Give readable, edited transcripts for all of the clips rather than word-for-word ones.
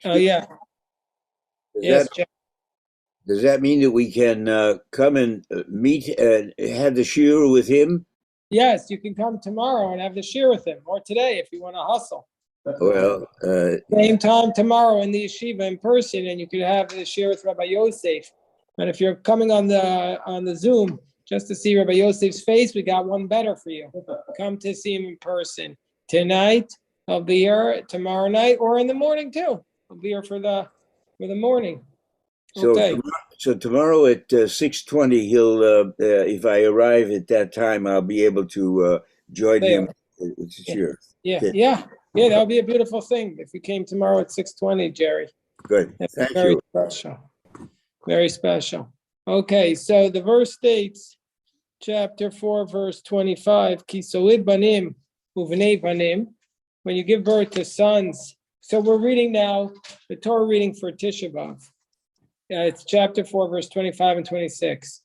Oh, yeah. Does Yes, that Jeff. does that mean that we can come and meet and have the shiur with him? Yes, you can come tomorrow and have the shir with him, or today if you want to hustle. Well, Same time tomorrow in the yeshiva in person, and you could have the shir with Rabbi Yosef. But if you're coming on the Zoom just to see Rabbi Yosef's face, we got one better for you. Come to see him in person tonight. I'll be here tomorrow night, or in the morning too. I'll be here for the morning. so Okay. so tomorrow at 6:20, he'll if I arrive at that time, I'll be able to join him. There. It's a Yeah, shiur. yeah, Okay, yeah, yeah. That'll be a beautiful thing if you came tomorrow at 6:20, Jerry. good. That's Thank very you. special. Very special. Okay, so the verse states, chapter 4, verse 25, Ki soid banim uvnei banim, when you give birth to sons. So we're reading now the Torah reading for Tisha B'Av. It's chapter 4, verse 25 and 26.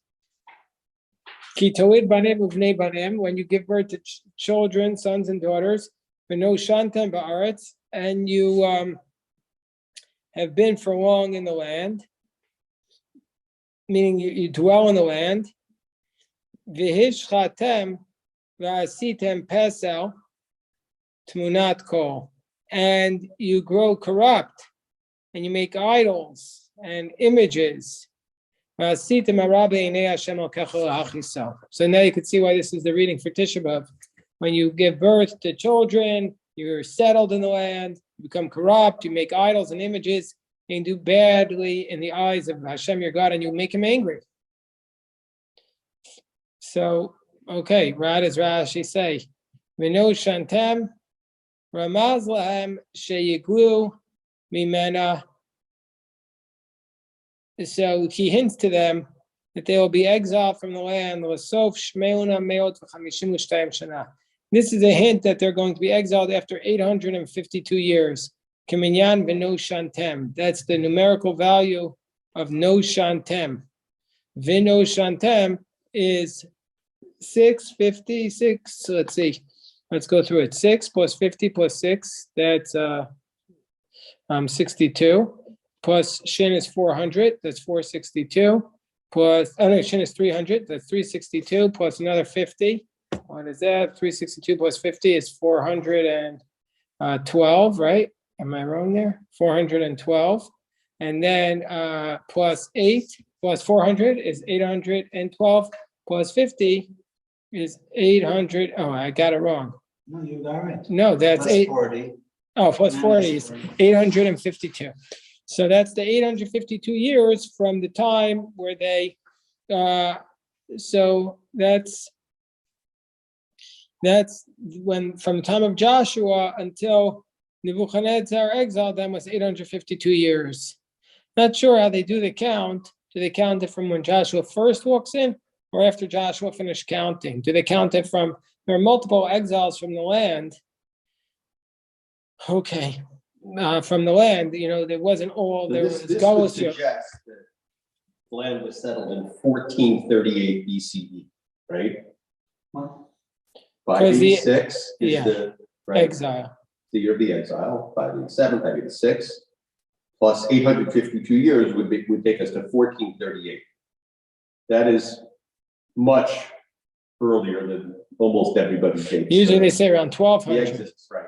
Ki toid banim uvnei banim, when you give birth to children, sons and daughters, v'no shantem ba'aretz, and you have been for long in the land, meaning you dwell in the land. V'hishchatem v'asitem pesel tmunat kol, and you grow corrupt, and you make idols and images. So now you can see why this is the reading for Tisha B'Av. When you give birth to children, you're settled in the land, you become corrupt, you make idols and images, and do badly in the eyes of Hashem your God, and you make him angry. So, okay, right as Rashi say, V'no shantem ramaz lahem sheyiglu mimena. So he hints to them that they will be exiled from the land. This is a hint that they're going to be exiled after 852 years. Kiminyan v'no shantem. That's the numerical value of no shantem. V'no shantem is 656. Let's see. Let's go through it. 6 plus 50 plus 6. That's 62. Plus shin is 400. That's 462. Plus, oh no, shin is 300. That's 362. Plus another 50. What is that? 362 plus 50 is 412, right? Am I wrong there? 412. And then plus 8 plus 400 is 812. Plus 50 is 800. Oh, I got it wrong. No, you got it. No, that's Plus 8. 40. Oh, plus 40 is 852. So that's the 852 years from the time where they, so that's when, from the time of Joshua until Nebuchadnezzar exiled them, was 852 years. Not sure how they do the count. Do they count it from when Joshua first walks in, or after Joshua finished counting? Do they count it from, there are multiple exiles from the land. Okay. From the land, there wasn't all, there was This would scholarship. suggest that the land was settled in 1438 BCE, right? What? 586 is yeah, the right, Exile. the year of the exile. 587, 586, plus 852 years would take us to 1438. That is much earlier than almost everybody thinks. Usually they say around the 1200. exodus, right?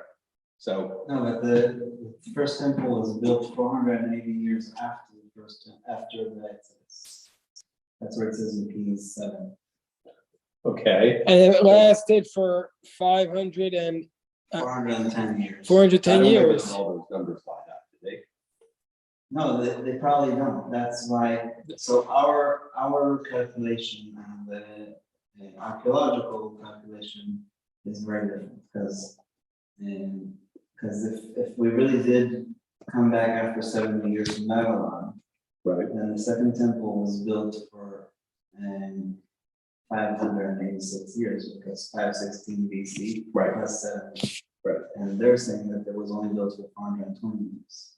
So No, but the first temple was built 480 years after after the Exodus. That's where it says in Kings 7. okay, And it lasted for 410 years. 410 years. All those numbers line up, do they? No, they probably don't. That's why. So our calculation and the archaeological calculation is very different because if we really did come back after 70 years from Babylon, Right. then the second temple was built for 586 years, because 516 BC, Right. plus 70. Right. And they're saying that it was only built for 420 years.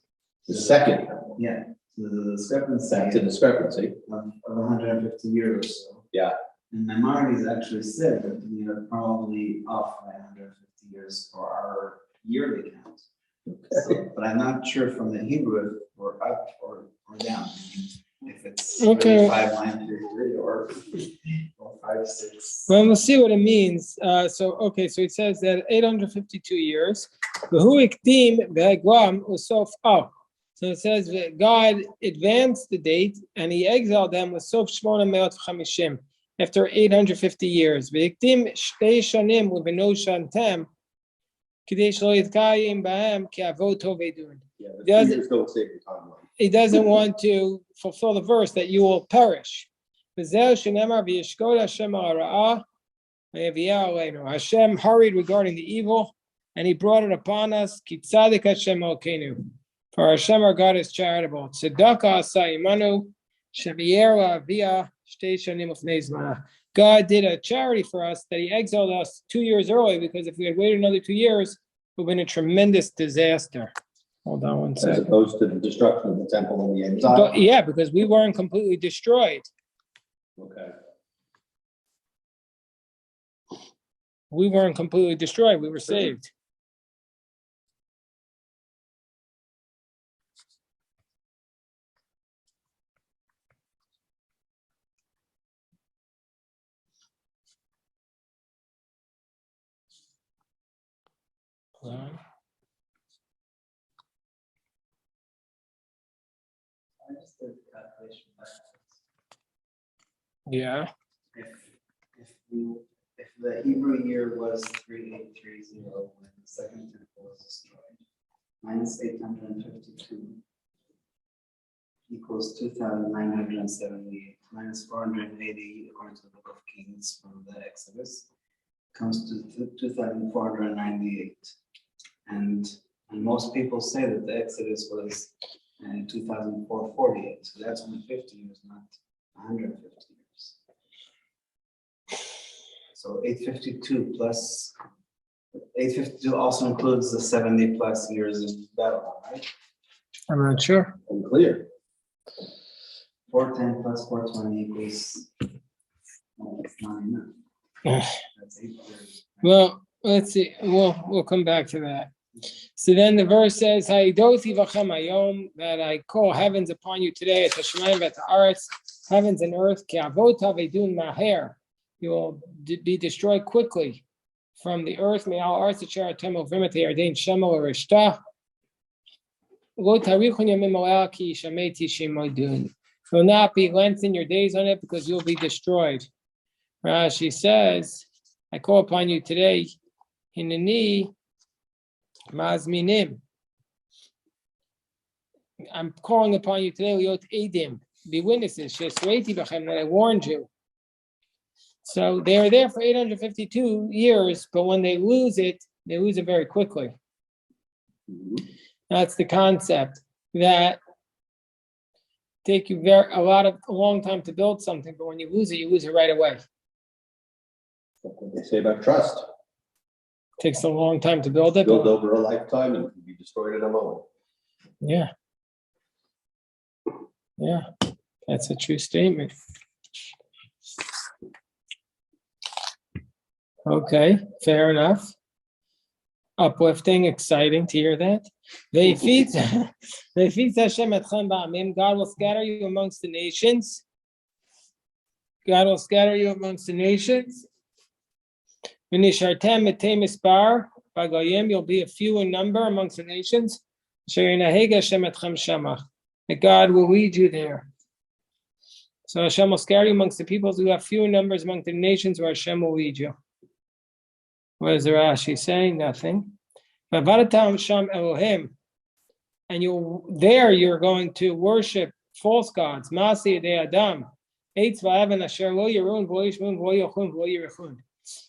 The second, Yeah, so the discrepancy that's a discrepancy. of 150 years or so. Yeah. And Maimonides actually said that we are probably off by 150 years for our yearly count. So, but I'm not sure from the Hebrew if we're up or down. If it's Okay. really 5933 or 56. Well, we'll see what it means. So it says that 852 years. So it says that God advanced the date and he exiled them with Sof Shmona Meot Chamishim after 850 years. V'ikdim shtei shanim u'beno shantem k'dei shelo yitkayim b'hem ki avot tov edun. Yeah, the 2 years don't save the timeline. He doesn't want to fulfill the verse that you will perish. Hashem hurried regarding the evil, and he brought it upon us. For Hashem our God is charitable. God did a charity for us that he exiled us 2 years early, because if we had waited another 2 years, it would have been a tremendous disaster. Hold on one second. As opposed to the destruction of the temple and the exile. But yeah, because we weren't completely destroyed. Okay. We weren't completely destroyed. We were saved. Hold on. I just did the calculation backwards. Yeah. If the Hebrew year was 3830 when the second temple was destroyed, minus 852 equals 2,978 minus 480 according to the Book of Kings from the Exodus comes to 2,498, and most people say that the Exodus was 2,448, so that's only 50 years, not 150 years. So 852 plus 852 also includes the 70 plus years of Babylon, right? I'm not sure. Unclear. 410 plus 420 equals, well, that's not enough. That's 8 years. Well, let's see. We'll come back to that. So then the verse says, that I call heavens upon you today, heavens and earth, you will be destroyed quickly from the earth. Will not be lengthen your days on it, because you'll be destroyed. Rashi says, I call upon you today, Hineni Mazminim. I'm calling upon you today, Liot Edim, be witnesses, Shesreiti Bachem, that I warned you. So they are there for 852 years, but when they lose it very quickly. Mhm. That's the concept, that take you a long time to build something, but when you lose it right away. That's what they say about trust. Takes a long time to build it. Build over a lifetime and can be destroyed in a moment. Yeah. Yeah, that's a true statement. Okay, fair enough. Uplifting, exciting to hear that. God will scatter you amongst the nations. God will scatter you amongst the nations. You'll be a few in number amongst the nations. That God will lead you there. So Hashem will scatter you amongst the peoples who have few numbers among the nations where Hashem will lead you. What is the Rashi saying? Nothing. And you're going to worship false gods.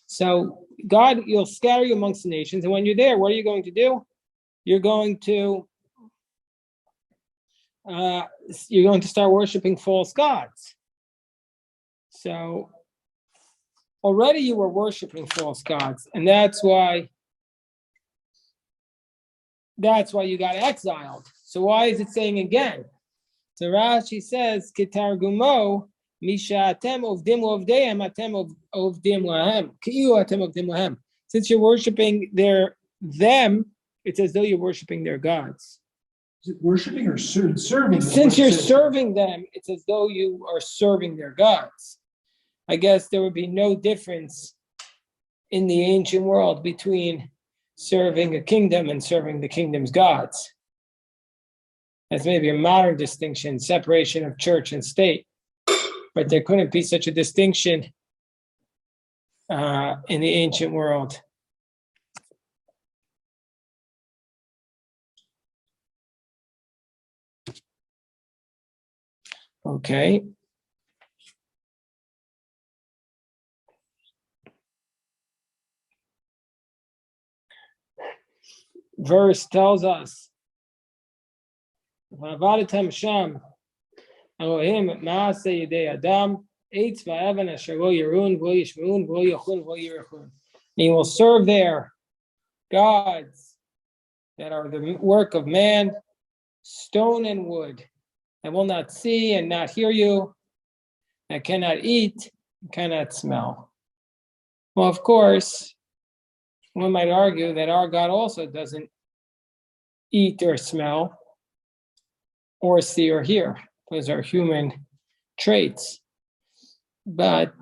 So God, you'll scatter you amongst the nations, and when you're there, what are you going to do? You're going to start worshiping false gods. So already you were worshiping false gods, and that's why you got exiled. So why is it saying again? So Rashi says, "Kitargumo misha atem ovdim lovdeim atem ovdim lahem kiyu atem ovdim lahem." Since you're worshiping them, it's as though you're worshiping their gods. Is it worshiping or serving? Since you're serving them, it's as though you are serving their gods. I guess there would be no difference in the ancient world between serving a kingdom and serving the kingdom's gods. That's maybe a modern distinction, separation of church and state. But there couldn't be such a distinction in the ancient world. Okay. Verse tells us, Sham, Elohim Maaseh Yedei Adam, Eitz Va'evan Asher Lo Yerun, Lo Yishmeun, Lo Yachun, Lo Yirachun. He will serve their gods that are the work of man, stone and wood, that will not see and not hear you, that cannot eat, cannot smell. Well, of course, one might argue that our God also doesn't eat or smell or see or hear. Those are human traits. But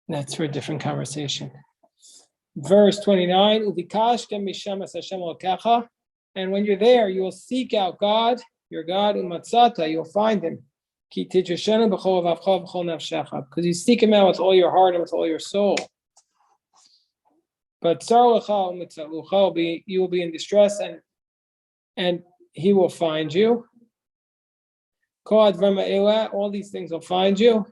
that's for a different conversation. Verse 29, Ubikashtem mishamas Hashem Elokecha, and when you're there, you will seek out God, your God, umatzata, you'll find him. Ki tijashenu b'chol vavcha v'chol nafshecha, because you seek him out with all your heart and with all your soul. But tsar lecha umitzalucha, you will be in distress, and he will find you. All these things will find you.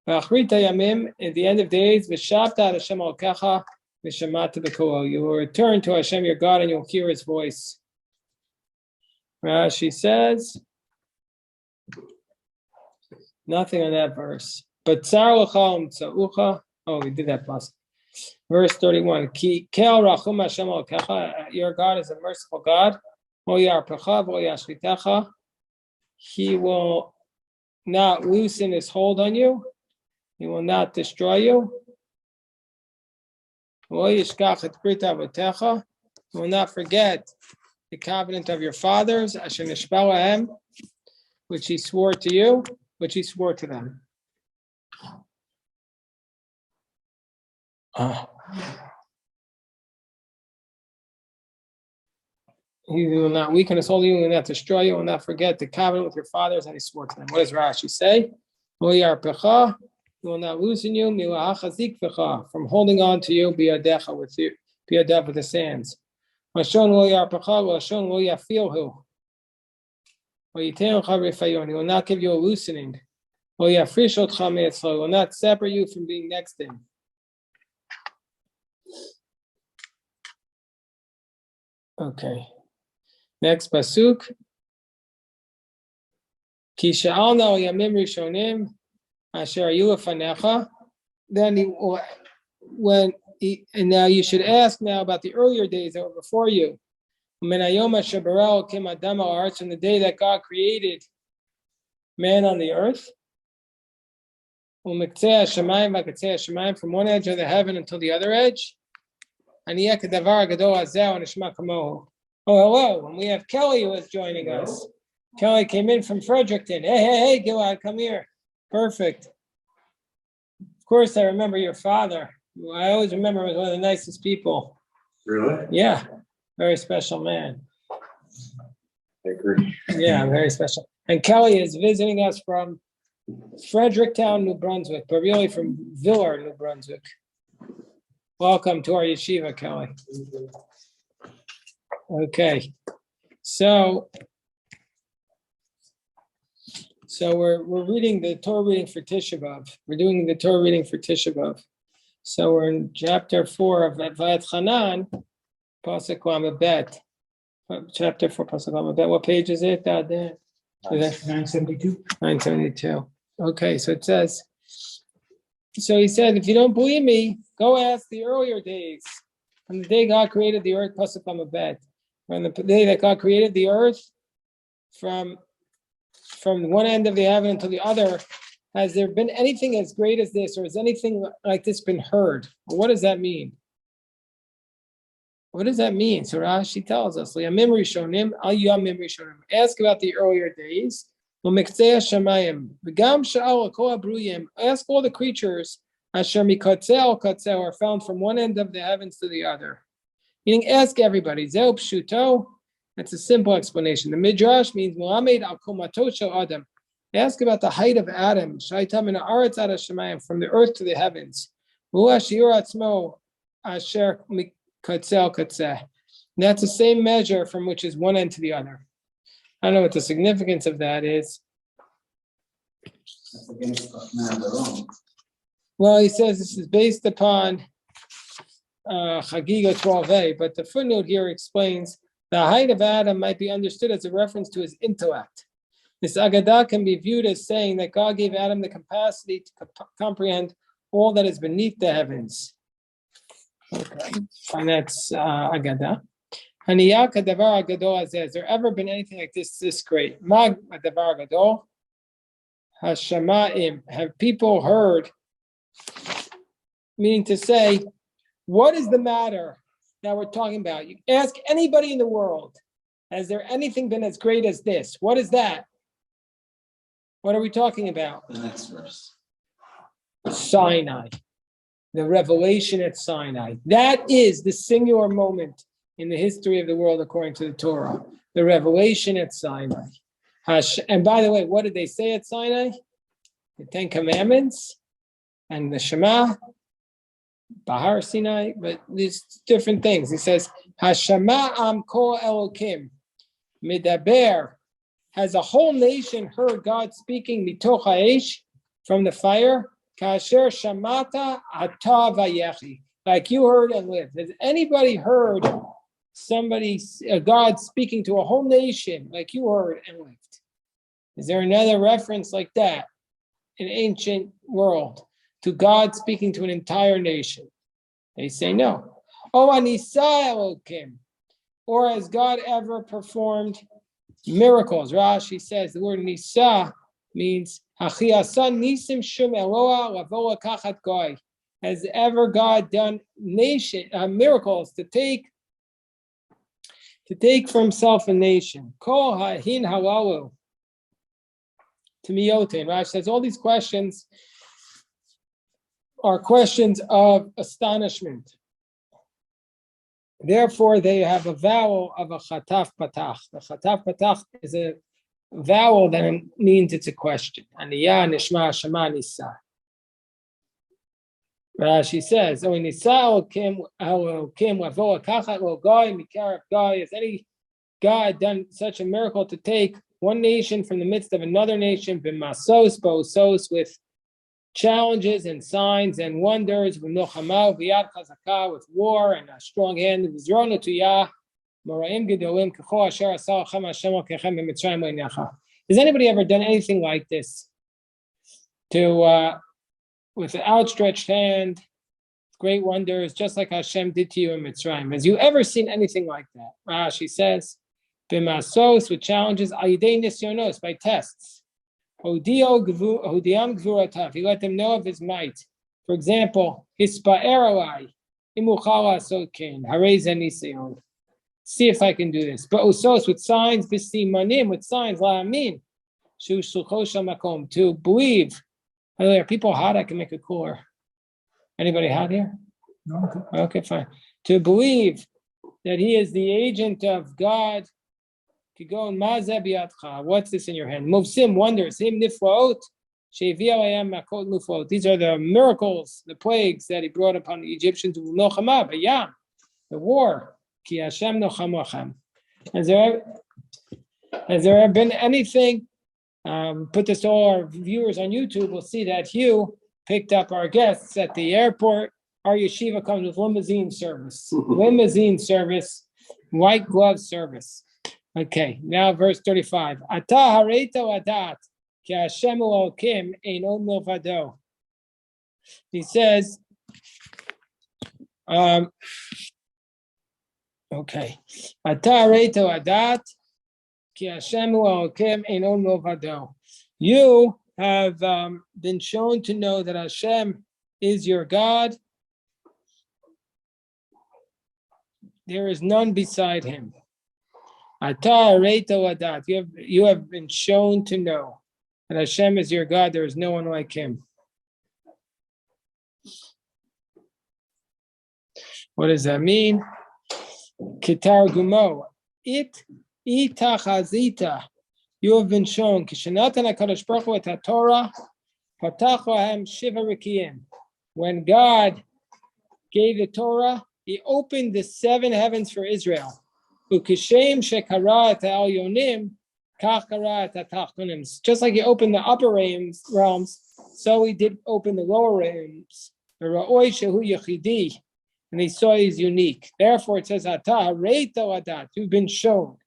At the end of days, you will return to Hashem your God and you'll hear his voice. Rashi says nothing on that verse. But we did that plus. Verse 31. Your God is a merciful God. He will not loosen his hold on you. He will not destroy you. He will not forget the covenant of your fathers, which he swore to you, which he swore to them. He will not weaken his hold, he will not destroy you, will not forget the covenant with your fathers that he swore to them. What does Rashi say? He will not loosen you from holding on to you with you, with his hands. He will not give you a loosening. He will not separate you from being next to him. Okay. Next pasuk. Ki sha'alna yamim rishonim asher hayu lefanecha. Then and now you should ask now about the earlier days that were before you. Min hayom asher bara Elokim adam ha'aretz, from the day that God created man on the earth. U'miktzei hashamayim v'katzei hashamayim, from one edge of the heaven until the other edge. Aniyek hadavar gadol hazeh u'nishma kamohu. Oh, hello, and we have Kelly who is joining us. Kelly came in from Fredericton. Hey, Gilad, come here. Perfect. Of course, I remember your father. I always remember him as one of the nicest people. Really? Yeah, very special man. I agree. Yeah, very special. And Kelly is visiting us from Fredericktown, New Brunswick, but really from Villard, New Brunswick. Welcome to our yeshiva, Kelly. Okay, so we're reading the Torah reading for Tisha B'Av. We're doing the Torah reading for Tisha B'Av. So we're in chapter 4 of Vaetchanan, Pasuk Lamabet. Chapter 4, Pasuk Lamabet. What page is it? 972. 972. Okay, so it says. So he said, if you don't believe me, go ask the earlier days. On the day God created the earth, Pasuk Lamabet. On the day that God created the earth, from one end of the heaven until the other, has there been anything as great as this, or has anything like this been heard? What does that mean? What does that mean? So Rashi tells us, ask about the earlier days. Ask all the creatures are found from one end of the heavens to the other. Meaning, ask everybody. That's a simple explanation. The Midrash means Adam. Ask about the height of Adam, from the earth to the heavens. That's the same measure from which is one end to the other. I don't know what the significance of that is. That's against Chachmei. Well, he says this is based upon Chagiga 12a, but the footnote here explains the height of Adam might be understood as a reference to his intellect. This Agadah can be viewed as saying that God gave Adam the capacity to comprehend all that is beneath the heavens. Okay, and that's Agadah. Haniyaka davar gadol hazeh. Has there ever been anything like this great? Mag davar gadol. Hashamaim. Have people heard? Meaning to say, what is the matter that we're talking about? You ask anybody in the world, has there anything been as great as this? What is that? What are we talking about? The next verse. Sinai. The revelation at Sinai. That is the singular moment in the history of the world according to the Torah. The revelation at Sinai. And by the way, what did they say at Sinai? The Ten Commandments and the Shema, Bahar Sinai, but these different things. He says, Hashama am kol Elokim, Midaber. Has a whole nation heard God speaking mitoch ha'esh, from the fire? Kasher shamata ata vayechi, like you heard and lived. Has anybody heard God speaking to a whole nation like you heard and lived? Is there another reference like that in ancient world to God speaking to an entire nation? They say no. Oh, anisa elokim, or has God ever performed miracles? Rashi says the word nisa means hachiasan nisim shum eloah lavoa kachat goy. Has ever God done miracles to take for himself a nation? Kol ha'hin halalu to miyotin. Rashi says all these questions are questions of astonishment. Therefore, they have a vowel of a chataf patach. The chataf patach is a vowel that means it's a question. Aniyah nishma shama nisa. Rashi says, "O nisa elokim lavoa kachat lo goy mikarab goy." Has any God done such a miracle to take one nation from the midst of another nation? B'masos bo'sos, with challenges and signs and wonders, with milchama v'yad chazakah, with war and a strong hand, v'zro netuyah moraim gedolim k'chol asher asah Hashem Hashem Elokechem b'Mitzrayim le'necha. Has anybody ever done anything like this? With an outstretched hand, great wonders, just like Hashem did to you in Mitzrayim. Has you ever seen anything like that? Rashi says, b'masos, with challenges, ayidei nisyonos, by tests. Hodiam gvuratav, he let them know of his might. For example, hispa'erolai, imuchala sokein, harei zenision. See if I can do this. But usos, with signs, b'simanim, with signs, la'amin, shu shulchosha makom, to believe. By the way, are people hot? I can make it cooler. Anybody hot here? No, Okay, fine. To believe that he is the agent of God. What's this in your hand? Movsim, wonders. These are the miracles, the plagues that he brought upon the Egyptians. The war. Has there ever been anything? Put this to all our viewers on YouTube. We'll see that Hugh picked up our guests at the airport. Our yeshiva comes with limousine service. White glove service. Okay, now verse 35. Ata hareito adat ki Hashem Elokim eino milvado. He says, okay. Ata hareito adat ki Hashem Elokim eino milvado. You have been shown to know that Hashem is your God. there is none beside him. You have been shown to know that Hashem is your God. There is no one like him. What does that mean? Kitar gumo. Itachazita. You have been shown. Kishanatan HaKadosh Baruch Hu et HaTorah, patachu lahem shiva rikiyim. When God gave the Torah, he opened the 7 heavens for Israel. Ukishem shekara et ha'elyonim, kach kara et ha'tachtonim. Just like he opened the upper realms, so he did open the lower realms. V'ra'oi shehu yechidi. And he saw he's unique. Therefore, it says, you've been shown.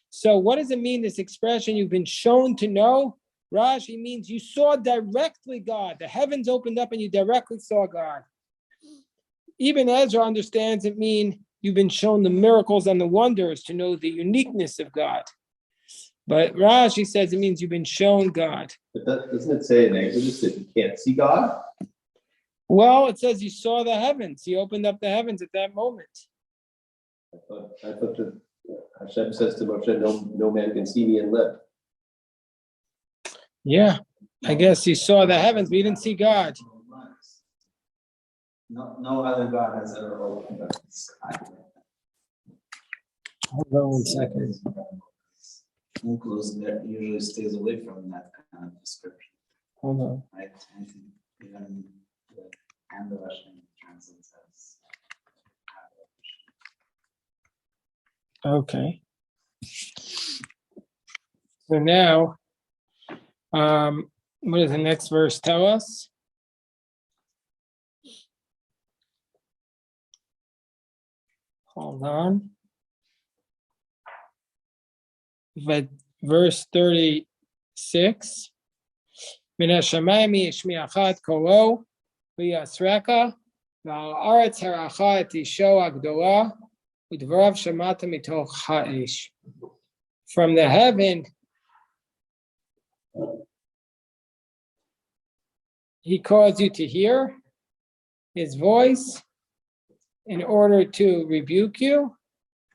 So what does it mean, this expression, you've been shown to know? Rashi means you saw directly God. The heavens opened up and you directly saw God. Even Ezra understands it mean you've been shown the miracles and the wonders to know the uniqueness of God. But Rashi says it means you've been shown God. But doesn't it say in Exodus that you can't see God? Well, it says you saw the heavens. He opened up the heavens at that moment. I thought that Hashem says to Moshe, no man can see me and live. Yeah, I guess he saw the heavens, but he didn't see God. No other God has ever opened up the sky. Hold on 1 second. Unclosed that usually stays away from that kind of description. Hold on. Right? I think even the hand of Hashem translates as Okay. So now, what does the next verse tell us? Hold on. But verse 36. Min hashamayim yishmi'achat kolo v'yasreka v'al aretz haracha et isho agdola u'dvarav shamata mitoch ha'esh. From the heaven, he caused you to hear his voice in order to rebuke you,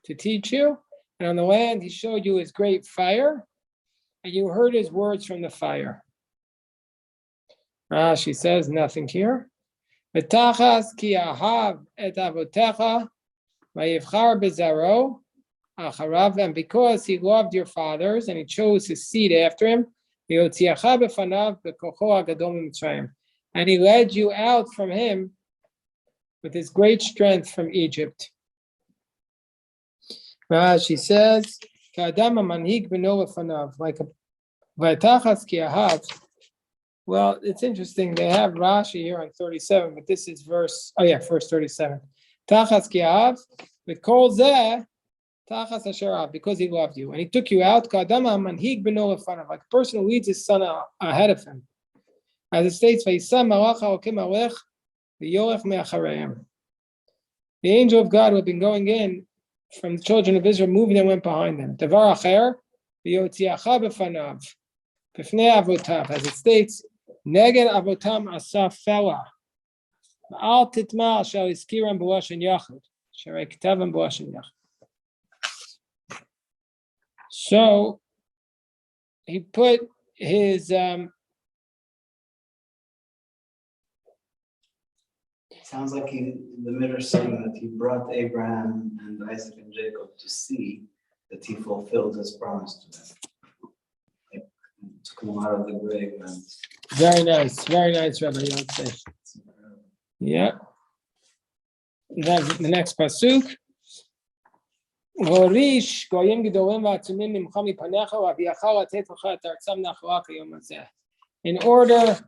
to teach you. And on the land, he showed you his great fire, and you heard his words from the fire. Rashi says nothing here. V'tachas ki ahav et avotecha v'yivchar bezaro acharav, and because he loved your fathers and he chose his seed after him, v'yotziacha b'fanav b'kocho hagadol mitzrayim, and he led you out from him with his great strength from Egypt. Rashi says, "Ka'adam manhig b'no lefanav," like a v'tachas ki ahav. Well, it's interesting. They have Rashi here on 37, but this is verse 37. Tachas ki ahav v'kol zeh tachas asher av, because he loved you and he took you out. Ka'adam manhig b'no lefanav, like a person who leads his son ahead of him. As it states, "Vayisam malach ha'okim alech v'yorech me'achareim." The angel of God who had been going in from the children of Israel moved and went behind them. Devar acher v'yotziacha b'fanav b'fnei avotav, as it states, neged avotam asaf fela al titma shel iskiram b'lashon yachid sherei ketavam b'lashon yachid. So he put his sounds like the Midrash saying that he brought Abraham and Isaac and Jacob to see that he fulfilled his promise to them. Like, took them out of the grave. And very nice, Rabbi Yosef. Yeah. That's the next pasuk. Horish goyim gedolim v'atzumim mimcha mipanecha v'aviacha latet lecha et artzam nachla kayom hazeh. In order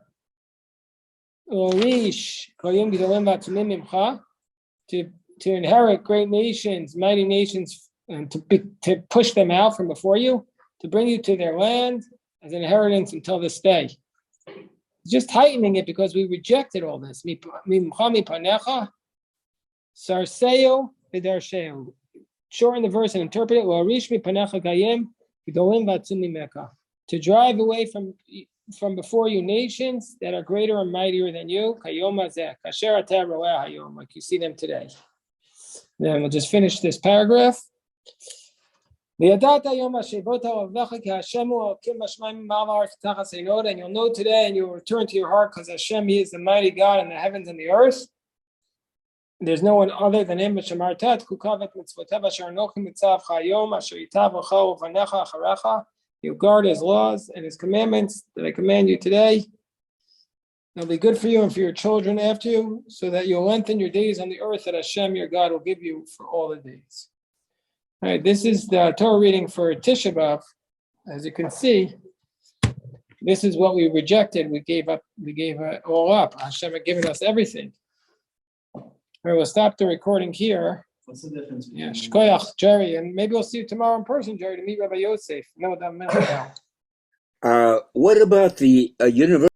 to inherit great nations, mighty nations, and to push them out from before you, to bring you to their land as an inheritance until this day. Just heightening it because we rejected all this. Shorten the verse and interpret it. To drive away from before you nations that are greater and mightier than you, like you see them today. Then we'll just finish this paragraph. And you'll know today, and you'll return to your heart, because Hashem, He is the mighty God in the heavens and the earth. There's no one other than Him. You guard His laws and His commandments that I command you today. It'll be good for you and for your children after you, so that you'll lengthen your days on the earth that Hashem, your God, will give you for all the days. All right, this is the Torah reading for Tisha B'Av. As you can see, this is what we rejected. We gave up. We gave it all up. Hashem had given us everything. All right, we'll stop the recording here. What's the difference? Yeah, shkoyach, Jerry, and maybe we'll see you tomorrow in person, Jerry, to meet Rabbi Yosef. No, that minute now. What about the university?